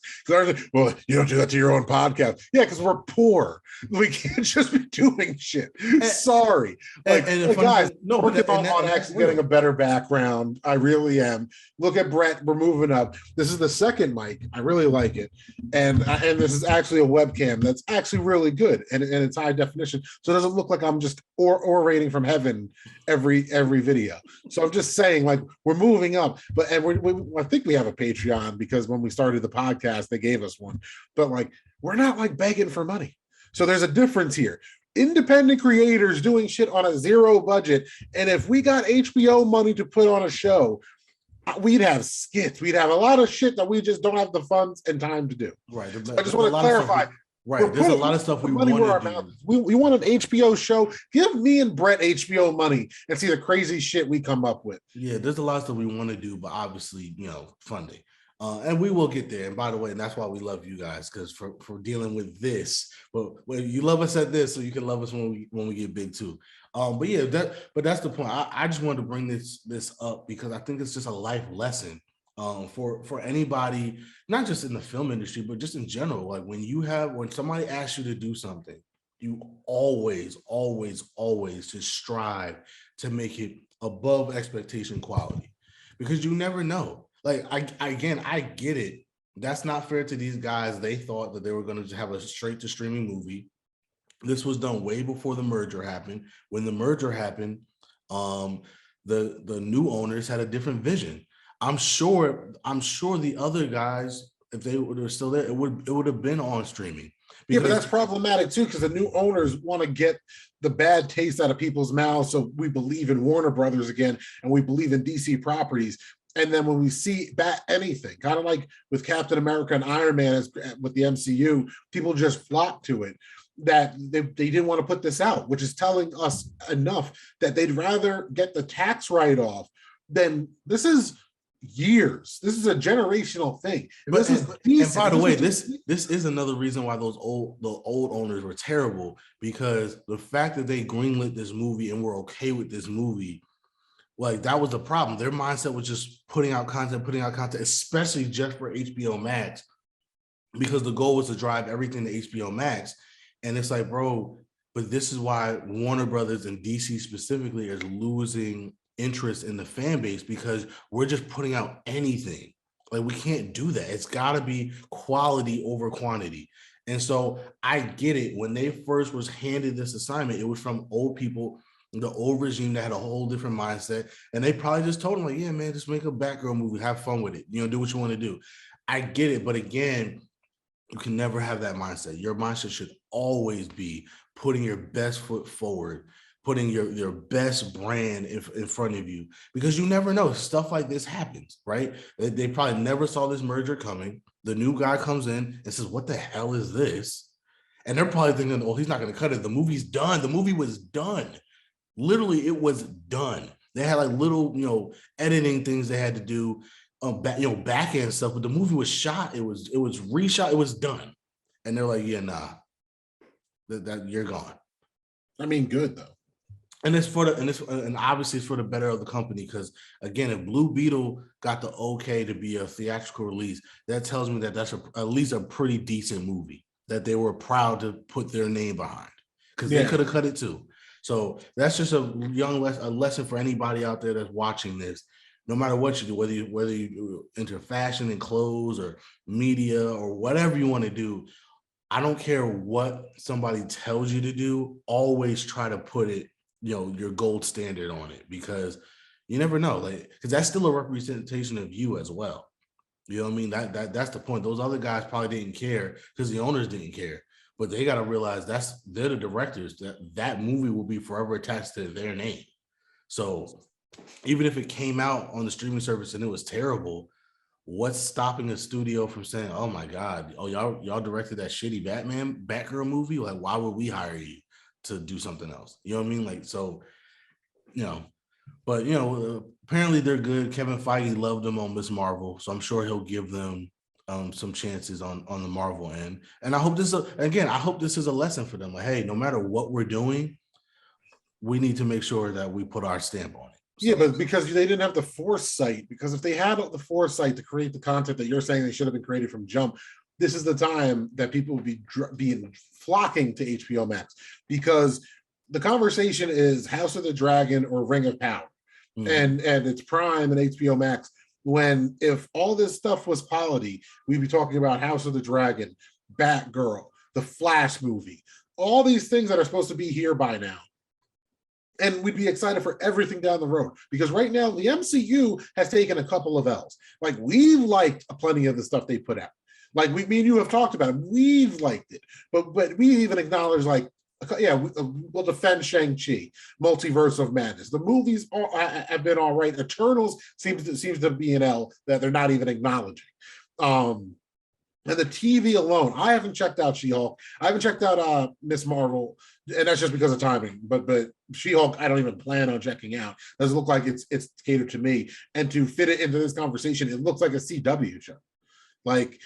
Well, you don't do that to your own podcast. Yeah, because we're poor. We can't just be doing shit. Sorry. Guys, no, working on actually getting a better background. I really am. Look at Brett. We're moving up. This is the second mic. I really like it. And this is actually a webcam that's actually really good. And it's high definition. So it doesn't look like I'm just orating from heaven every video. So I'm just saying, like, we're moving up, but I think we have a Patreon because when we started the podcast, they gave us one. But like, we're not like begging for money. So there's a difference here. Independent creators doing shit on a zero budget, and if we got HBO money to put on a show, we'd have skits. We'd have a lot of shit that we just don't have the funds and time to do. Right. So I just want to clarify. Right. There's a lot of stuff we want to do. We want an HBO show. Give me and Brett HBO money and see the crazy shit we come up with. Yeah, there's a lot of stuff we want to do, but obviously, funding. And we will get there. And by the way, and that's why we love you guys, because for dealing with this. But you love us at this, so you can love us when we get big too. But yeah, that's the point. I just wanted to bring this up because I think it's just a life lesson. For anybody, not just in the film industry, but just in general. Like when somebody asks you to do something, you always just strive to make it above expectation quality, because you never know. Like I get it. That's not fair to these guys. They thought that they were going to have a straight to streaming movie. This was done way before the merger happened. When the merger happened, the new owners had a different vision. I'm sure the other guys, if they were still there, it would have been on streaming. Yeah, but that's problematic too, because the new owners want to get the bad taste out of people's mouths. So we believe in Warner Brothers again, and we believe in DC properties. And then when we see anything, kind of like with Captain America and Iron Man with the MCU, people just flock to it. That they didn't want to put this out, which is telling us enough that they'd rather get the tax write-off than this is years. This is a generational thing. And by the way, this is another reason why the old owners were terrible, because the fact that they greenlit this movie and were okay with this movie, like, that was the problem. Their mindset was just putting out content, especially just for HBO Max, because the goal was to drive everything to HBO Max. And it's like, bro, but this is why Warner Brothers and DC specifically is losing interest in the fan base, because we're just putting out anything. Like, we can't do that. It's got to be quality over quantity. And so I get it. When they first was handed this assignment, it was from old people, the old regime that had a whole different mindset. And they probably just told them, like, yeah, man, just make a Batgirl movie, have fun with it, do what you want to do. I get it. But again, you can never have that mindset. Your mindset should always be putting your best foot forward, putting your best brand in front of you, because you never know. Stuff like this happens, right? They probably never saw this merger coming. The new guy comes in and says, what the hell is this? And they're probably thinking, oh, he's not going to cut it. The movie's done. The movie was done. Literally, it was done. They had like little, editing things they had to do, back end stuff, but the movie was shot. It was reshot. It was done. And they're like, yeah, nah, that you're gone. I mean, good though. And and obviously it's for the better of the company, because again, if Blue Beetle got the okay to be a theatrical release, that tells me that that's at least a pretty decent movie that they were proud to put their name behind, because they could have cut it too. So that's just a lesson for anybody out there that's watching this. No matter what you do, whether you into fashion and clothes or media or whatever you want to do, I don't care what somebody tells you to do. Always try to put it, your gold standard on it, because you never know, like, because that's still a representation of you as well. You know what I mean? That's the point. Those other guys probably didn't care because the owners didn't care, but they got to realize they're the directors. That movie will be forever attached to their name. So even if it came out on the streaming service and it was terrible, what's stopping a studio from saying, oh my God, y'all directed that shitty Batgirl movie? Like, why would we hire you to do something else? You know what I mean? Like, so, But apparently they're good. Kevin Feige loved them on Miss Marvel, so I'm sure he'll give them some chances on the Marvel end. And I hope I hope this is a lesson for them. Like, hey, no matter what we're doing, we need to make sure that we put our stamp on it. So. Yeah, but because they didn't have the foresight, because if they had the foresight to create the content that you're saying they should have been created from jump, this is the time that people would be flocking to HBO Max, because the conversation is House of the Dragon or Ring of Power, and it's Prime and HBO Max. When if all this stuff was quality, we'd be talking about House of the Dragon, Batgirl, the Flash movie, all these things that are supposed to be here by now. And we'd be excited for everything down the road, because right now the MCU has taken a couple of L's. Like, we've liked plenty of the stuff they put out. Like, me and you have talked about it. We've liked it, but we even acknowledge, like, yeah, we'll defend Shang-Chi, Multiverse of Madness. The movies have been all right. Eternals seems to be an L that they're not even acknowledging. And the TV alone, I haven't checked out She-Hulk. I haven't checked out Miss Marvel, and that's just because of timing. But She-Hulk, I don't even plan on checking out. Doesn't look like it's catered to me. And to fit it into this conversation, it looks like a CW show. Like,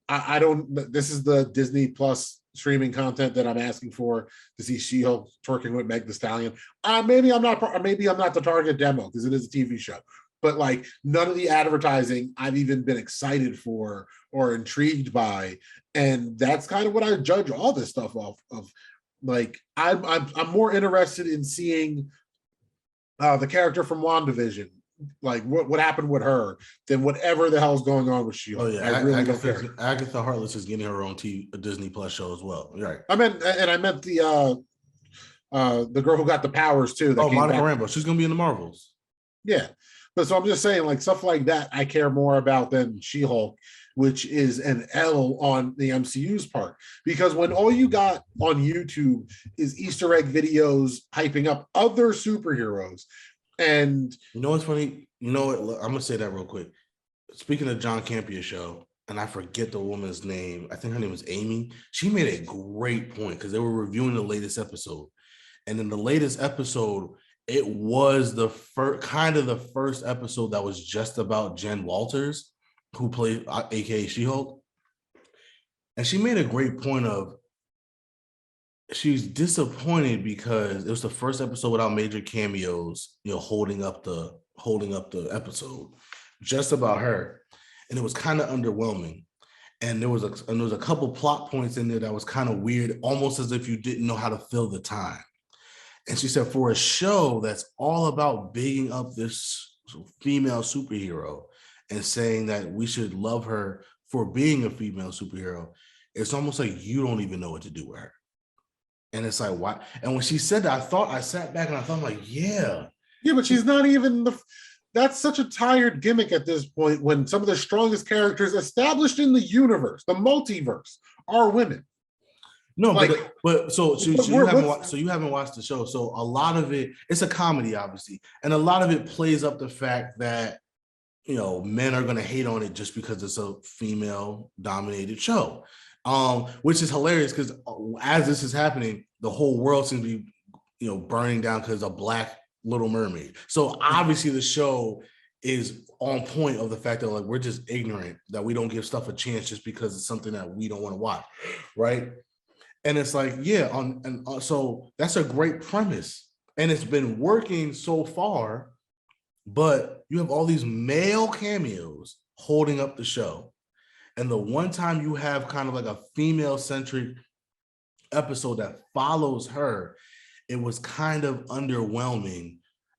I don't. This is the Disney Plus streaming content that I'm asking for, to see She-Hulk twerking with Meg Thee Stallion. Maybe I'm not the target demo, because it is a TV show. But like, none of the advertising I've even been excited for or intrigued by, and that's kind of what I judge all this stuff off of. Like, I'm more interested in seeing the character from WandaVision, like what happened with her, than whatever the hell's going on with She-Hulk. Oh yeah, I really don't care. Agatha Harkness is getting her own Disney Plus show as well. Right. I meant the girl who got the powers too. That Monica Rambeau. She's gonna be in the Marvels. Yeah. But so I'm just saying, like, stuff like that I care more about than She-Hulk, which is an L on the MCU's part. Because when all you got on YouTube is Easter egg videos hyping up other superheroes, and you know what's funny? You know what? I'm gonna say that real quick. Speaking of John Campia's show, and I forget the woman's name. I think her name was Amy. She made a great point, because they were reviewing the latest episode, and in the latest episode, it was the first episode that was just about Jen Walters, who played aka She-Hulk. And she made a great point of, she's disappointed because it was the first episode without major cameos, holding up the episode, just about her. And it was kind of underwhelming. And there was a couple plot points in there that was kind of weird, almost as if you didn't know how to fill the time. And she said, for a show that's all about bigging up this female superhero and saying that we should love her for being a female superhero, it's almost like you don't even know what to do with her. And it's like, why? And when she said that, I sat back and I thought, like, yeah. Yeah, but she's not even that's such a tired gimmick at this point, when some of the strongest characters established in the universe, the multiverse, are women. No, like, but so you haven't watched the show. So a lot of it's a comedy, obviously, and a lot of it plays up the fact that men are going to hate on it just because it's a female-dominated show, which is hilarious, because as this is happening, the whole world seems to be burning down because of Black Little Mermaid. So obviously the show is on point of the fact that, like, we're just ignorant that we don't give stuff a chance just because it's something that we don't want to watch, right? And it's like, yeah, so that's a great premise, and it's been working so far. But you have all these male cameos holding up the show, and the one time you have kind of like a female-centric episode that follows her, it was kind of underwhelming,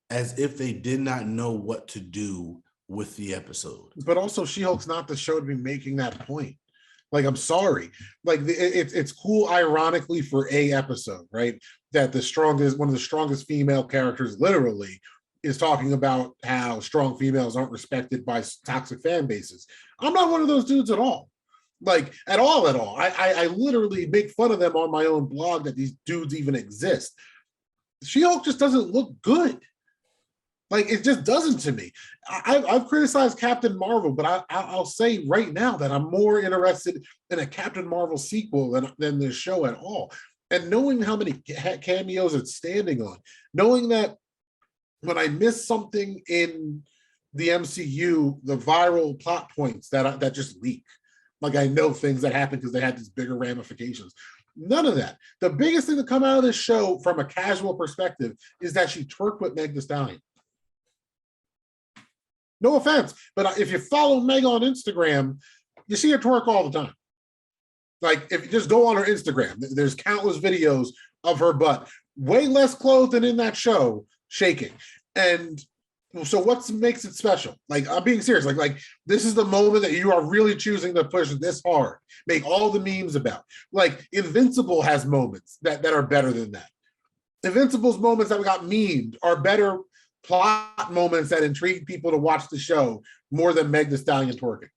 as if they did not know what to do with the episode. But also, She-Hulk's not the show to be making that point. Like, I'm sorry. Like, it's cool, ironically, for a episode, right? That one of the strongest female characters, literally, is talking about how strong females aren't respected by toxic fan bases. I'm not one of those dudes at all. Like, at all. I literally make fun of them on my own blog, that these dudes even exist. She-Hulk just doesn't look good. Like, it just doesn't to me. I've criticized Captain Marvel, but I'll say right now that I'm more interested in a Captain Marvel sequel than this show at all. And knowing how many cameos it's standing on, knowing that when I miss something in the MCU, the viral plot points that just leak. Like I know things that happen because they had these bigger ramifications. None of that. The biggest thing to come out of this show from a casual perspective is that she twerked with Meg Thee Stallion. No offense, but if you follow Meg on Instagram, you see her twerk all the time. Like if you just go on her Instagram, there's countless videos of her butt, way less clothes than in that show, shaking. And so what makes it special? Like I'm being serious. Like this is the moment that you are really choosing to push this hard, make all the memes about. Like Invincible has moments that are better than that. Invincible's moments that we got memed are better plot moments that intrigue people to watch the show more than Meg Thee Stallion twerking.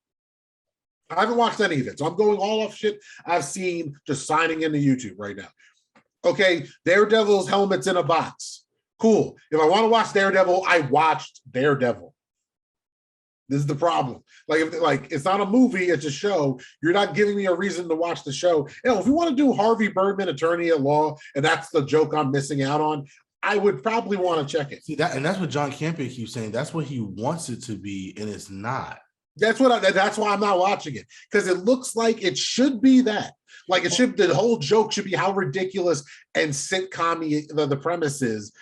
I haven't watched any of it, so I'm going all off shit I've seen just signing into YouTube right now. Okay, Daredevil's helmet's in a box. Cool. If I want to watch Daredevil, I watched Daredevil. This is the problem. Like it's not a movie, it's a show. You're not giving me a reason to watch the show. You know, if we want to do Harvey Birdman, attorney at law, and that's the joke I'm missing out on, I would probably want to check it. See that, and that's what John Campea keeps saying. That's what he wants it to be, and it's not. That's why I'm not watching it, because it looks like it should be that. Like it should. The whole joke should be how ridiculous and sitcom-y the premise is,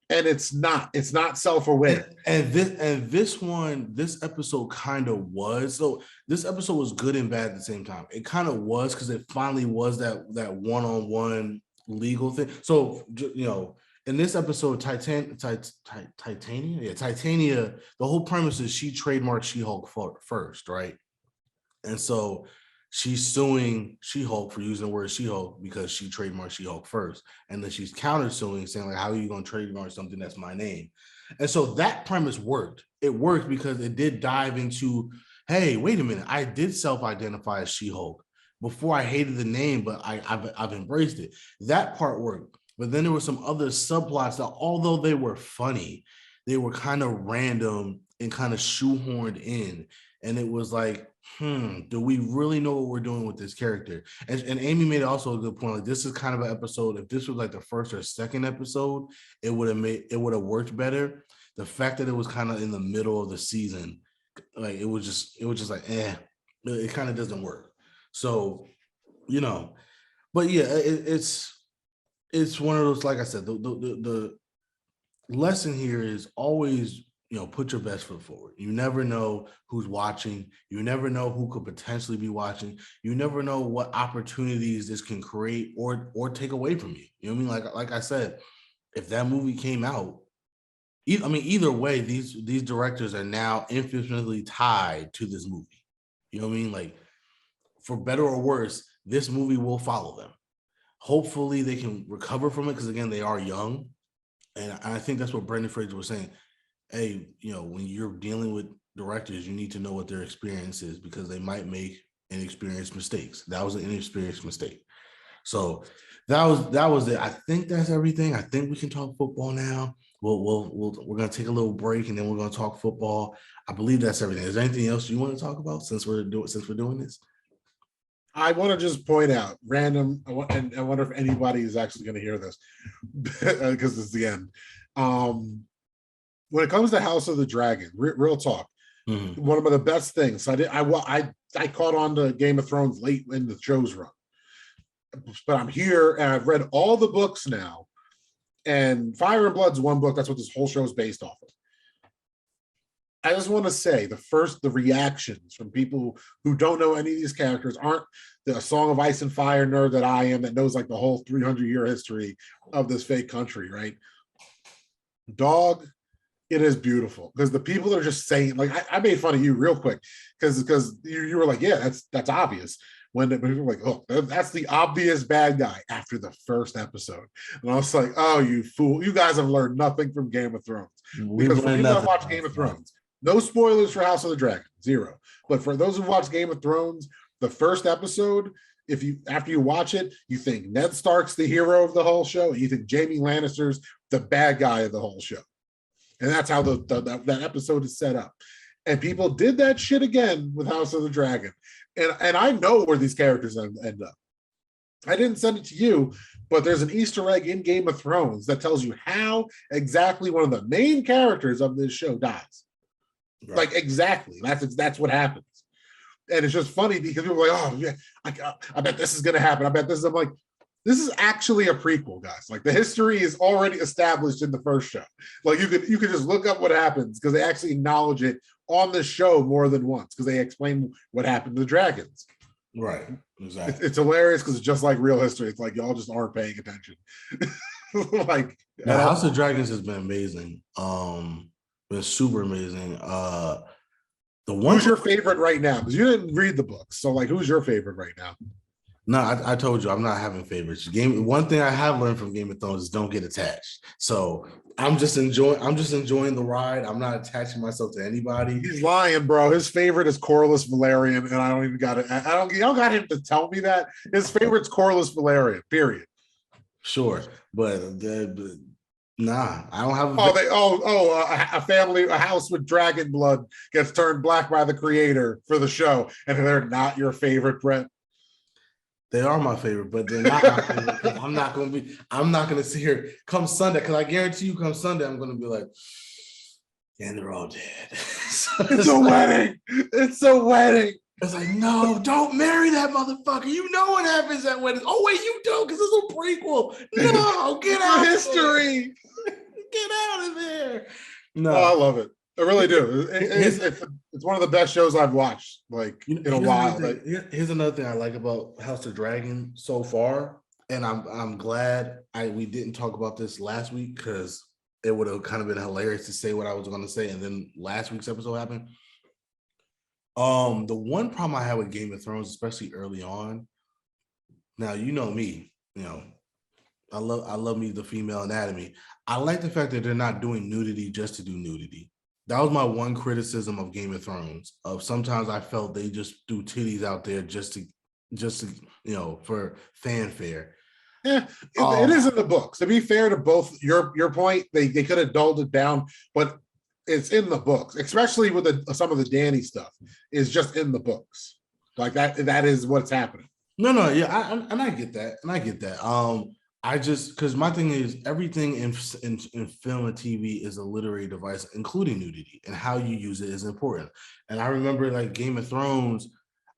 and it's not. It's not self-aware. And this episode kind of was. So this episode was good and bad at the same time. It kind of was because it finally was that one-on-one legal thing. So you know. In this episode, Titania, the whole premise is she trademarked She-Hulk first, right? And so she's suing She-Hulk for using the word She-Hulk because she trademarked She-Hulk first. And then she's counter-suing, saying, like, how are you going to trademark something that's my name? And so that premise worked. It worked because it did dive into, hey, wait a minute, I did self-identify as She-Hulk before I hated the name, but I've embraced it. That part worked. But then there were some other subplots that, although they were funny, they were kind of random and kind of shoehorned in. And it was like, do we really know what we're doing with this character? And Amy made also a good point. Like, this is kind of an episode. If this was like the first or second episode, it would have worked better. The fact that it was kind of in the middle of the season, like it was just like, it kind of doesn't work. So, you know, but yeah, it's one of those, like I said, the lesson here is always, you know, put your best foot forward. You never know who's watching. You never know who could potentially be watching. You never know what opportunities this can create or take away from you. You know what I mean? Like I said, if that movie came out, either way, these directors are now infinitely tied to this movie. You know what I mean? Like, for better or worse, this movie will follow them. Hopefully they can recover from it, because again, they are young. And I think that's what Brendan Fraser was saying. Hey, you know, when you're dealing with directors, you need to know what their experience is, because they might make inexperienced mistakes. That was an inexperienced mistake. So that was it. I think that's everything. I think we can talk football now. We're gonna take a little break and then we're gonna talk football. I believe that's everything. Is there anything else you want to talk about since we're doing this? I want to just point out random, and I wonder if anybody is actually going to hear this because it's the end. When it comes to House of the Dragon, real talk, one of the best things. I caught on to Game of Thrones late in the show's run, but I'm here and I've read all the books now. And Fire and Blood's one book. That's what this whole show is based off of. I just want to say the reactions from people who don't know any of these characters, aren't the Song of Ice and Fire nerd that I am, that knows like the whole 300-year history of this fake country, right? Dog, it is beautiful, because the people that are just saying, like, I made fun of you real quick because you were like, yeah, that's obvious. When people were like, oh, that's the obvious bad guy after the first episode. And I was like, oh, you fool. You guys have learned nothing from Game of Thrones. Because for people that watch Game of Thrones, no spoilers for House of the Dragon, 0. But for those who watch Game of Thrones, the first episode, after you watch it, you think Ned Stark's the hero of the whole show, and you think Jaime Lannister's the bad guy of the whole show. And that's how that episode is set up. And people did that shit again with House of the Dragon. And I know where these characters end up. I didn't send it to you, but there's an Easter egg in Game of Thrones that tells you how exactly one of the main characters of this show dies. Right. Like exactly. That's what happens. And it's just funny because people are like, oh yeah, I bet this is gonna happen. I bet this is. I'm like, this is actually a prequel, guys. Like the history is already established in the first show. Like you could just look up what happens because they actually acknowledge it on the show more than once because they explain what happened to the dragons. Right. Exactly. It's hilarious because it's just like real history. It's like y'all just aren't paying attention. Like now, House of Dragons has been amazing. Been super amazing. Who's your favorite right now? Because you didn't read the books, so like, who's your favorite right now? No, I told you I'm not having favorites. One thing I have learned from Game of Thrones is don't get attached. So I'm just enjoying the ride. I'm not attaching myself to anybody. He's lying, bro. His favorite is Corlys Velaryon, and I don't even got it. You don't got him to tell me that. His favorite's Corlys Velaryon, period. Sure, but nah, I don't have a house with dragon blood gets turned black by the creator for the show, and they're not your favorite, Brett. They are my favorite, but they're not my favorite. I'm not gonna sit here come Sunday, because I guarantee you come Sunday, I'm gonna be like, and they're all dead. So it's a wedding. It's a wedding. It's like, no, don't marry that motherfucker. You know what happens at weddings. Oh, wait, you don't, because it's a prequel. No, get out of history. Get out of there. No. Oh, I love it. I really do. It's one of the best shows I've watched, like, in a while. Here's another thing I like about House of Dragon so far, and I'm glad we didn't talk about this last week, because it would have kind of been hilarious to say what I was going to say, and then last week's episode happened. The one problem I had with Game of Thrones, especially early on, now you know me, I love me the female anatomy. I like the fact that they're not doing nudity just to do nudity. That was my one criticism of Game of Thrones. Sometimes I felt they just threw titties out there just to for fanfare. Yeah, it is in the books. To be fair to both your point, they could have dulled it down, but it's in the books, especially with some of the Dany stuff is just in the books. Like that is what's happening. No, yeah, I get that. Because my thing is everything in film and TV is a literary device, including nudity, and how you use it is important. And I remember like Game of Thrones,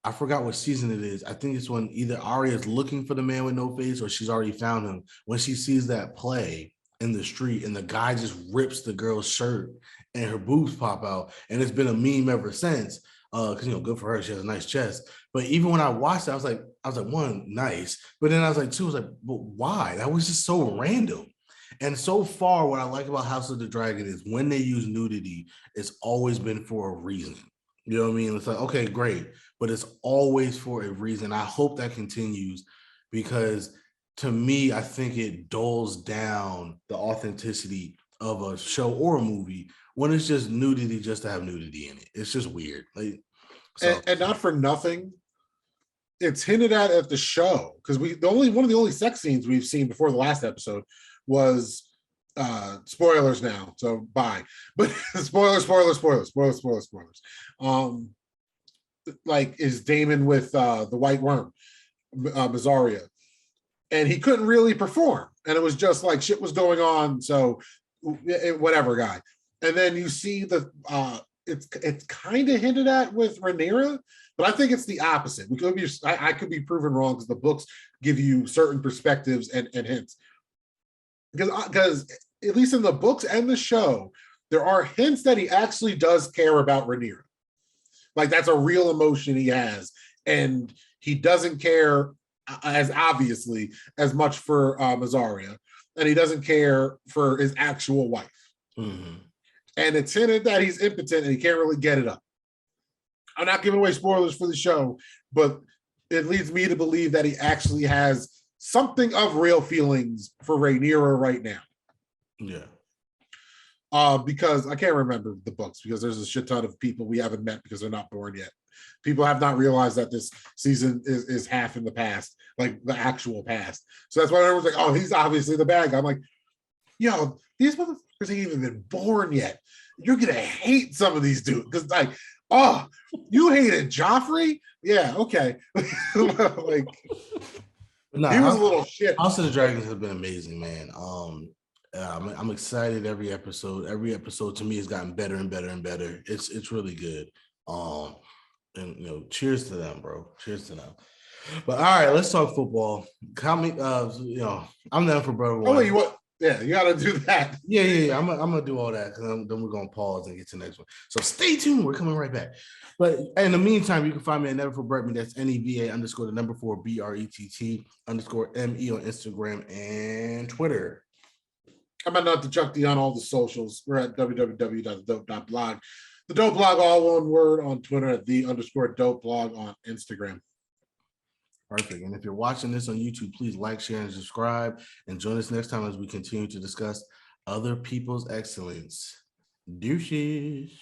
I forgot what season it is. I think it's when either Arya is looking for the man with no face or she's already found him. When she sees that play in the street and the guy just rips the girl's shirt and her boobs pop out, and it's been a meme ever since. Because good for her, she has a nice chest. But even when I watched it, I was like, one, nice. But then I was like, two, I was like, but why? That was just so random. And so far, what I like about House of the Dragon is when they use nudity, it's always been for a reason. You know what I mean? It's like, okay, great, but it's always for a reason. I hope that continues, because to me, I think it dulls down the authenticity of a show or a movie when it's just nudity just to have nudity in it. It's just weird. Like, and not for nothing, it's hinted at the show, because one of the only sex scenes we've seen before the last episode was spoilers now, so bye. But spoilers. Like, is Daemon with the White Worm, Mazaria, and he couldn't really perform, and it was just like shit was going on, so whatever, guy. And then you see it's kind of hinted at with Rhaenyra, but I think it's the opposite. I could be proven wrong, because the books give you certain perspectives and hints. Because at least in the books and the show, there are hints that he actually does care about Rhaenyra. Like, that's a real emotion he has, and he doesn't care as obviously as much for Mazaria, and he doesn't care for his actual wife. Mm-hmm. And it's hinted that he's impotent and he can't really get it up. I'm not giving away spoilers for the show, but it leads me to believe that he actually has something of real feelings for Rhaenyra right now. Yeah. Because I can't remember the books, because there's a shit ton of people we haven't met because they're not born yet. People have not realized that this season is half in the past, like the actual past. So that's why everyone's like, oh, he's obviously the bad guy. I'm like, yo, these motherfuckers ain't even been born yet. You're gonna hate some of these dudes, because like, oh, you hated Joffrey? Yeah, okay. Like, No, He was a little shit. House of the Dragons has been amazing, man. I'm excited every episode. Every episode to me has gotten better and better and better. It's really good. And cheers to them, bro. Cheers to them. But all right, let's talk football. I'm down for brother one. Oh, you what? Yeah, you got to do that. Yeah. I'm gonna do all that because then we're gonna pause and get to the next one. So stay tuned. We're coming right back. But in the meantime, you can find me at Never for Bretman. That's NEVA_4 BRETT_ME on Instagram and Twitter. How about not to Chuck D on all the socials? We're at www.thedope.blog. The Dope Blog, all one word, on Twitter at _Dope Blog on Instagram. Perfect. And if you're watching this on YouTube, please like, share, and subscribe. And join us next time as we continue to discuss other people's excellence. Deuces.